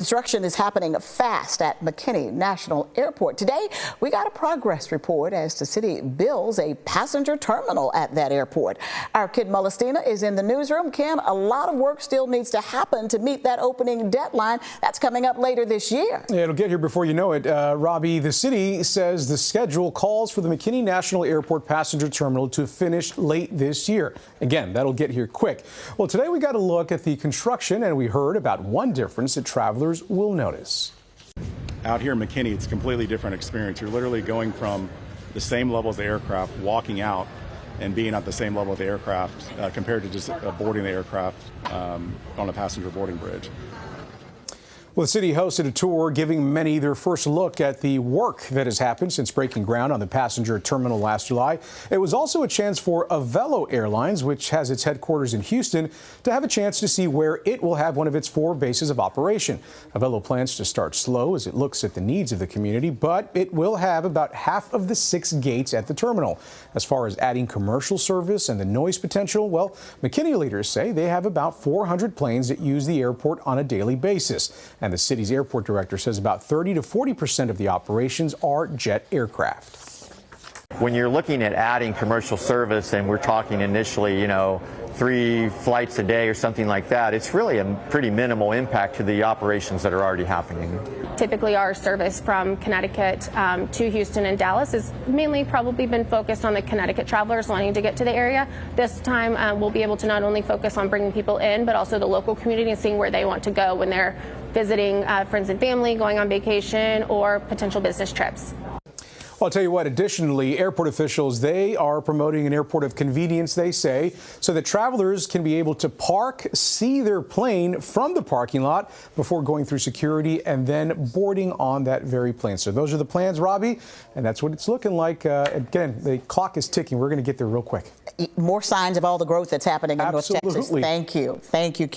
Construction is happening fast at McKinney National Airport. Today, we got a progress report as the city builds a passenger terminal at that airport. Our Kid Molestina is in the newsroom. Ken, a lot of work still needs to happen to meet that opening deadline. That's coming up later this year. Yeah, it'll get here before you know it. Robbie, the city says the schedule calls for the McKinney National Airport passenger terminal to finish late this year. Again, that'll get here quick. Well, today we got a look at the construction, and we heard about one difference that travelers will notice. Out here in McKinney, it's a completely different experience. You're literally going from the same level as the aircraft, walking out and being at the same level of the aircraft compared to just boarding the aircraft on a passenger boarding bridge. Well, the city hosted a tour giving many their first look at the work that has happened since breaking ground on the passenger terminal last July. It was also a chance for Avelo Airlines, which has its headquarters in Houston, to have a chance to see where it will have one of its 4 bases of operation. Avelo plans to start slow as it looks at the needs of the community, but it will have about half of the 6 gates at the terminal. As far as adding commercial service and the noise potential, well, McKinney leaders say they have about 400 planes that use the airport on a daily basis. And the city's airport director says about 30 to 40% of the operations are jet aircraft. When you're looking at adding commercial service, and we're talking initially, 3 flights a day or something like that, it's really a pretty minimal impact to the operations that are already happening. Typically, our service from Connecticut to Houston and Dallas has mainly probably been focused on the Connecticut travelers wanting to get to the area. This time, we'll be able to not only focus on bringing people in, but also the local community and seeing where they want to go when they're visiting friends and family, going on vacation, or potential business trips. Well, I'll tell you what, additionally, airport officials, they are promoting an airport of convenience, they say, so that travelers can be able to park, see their plane from the parking lot before going through security and then boarding on that very plane. So those are the plans, Robbie, and that's what it's looking like. Again, the clock is ticking. We're going to get there real quick. More signs of all the growth that's happening in North Texas. Absolutely. Thank you. Thank you, Kim.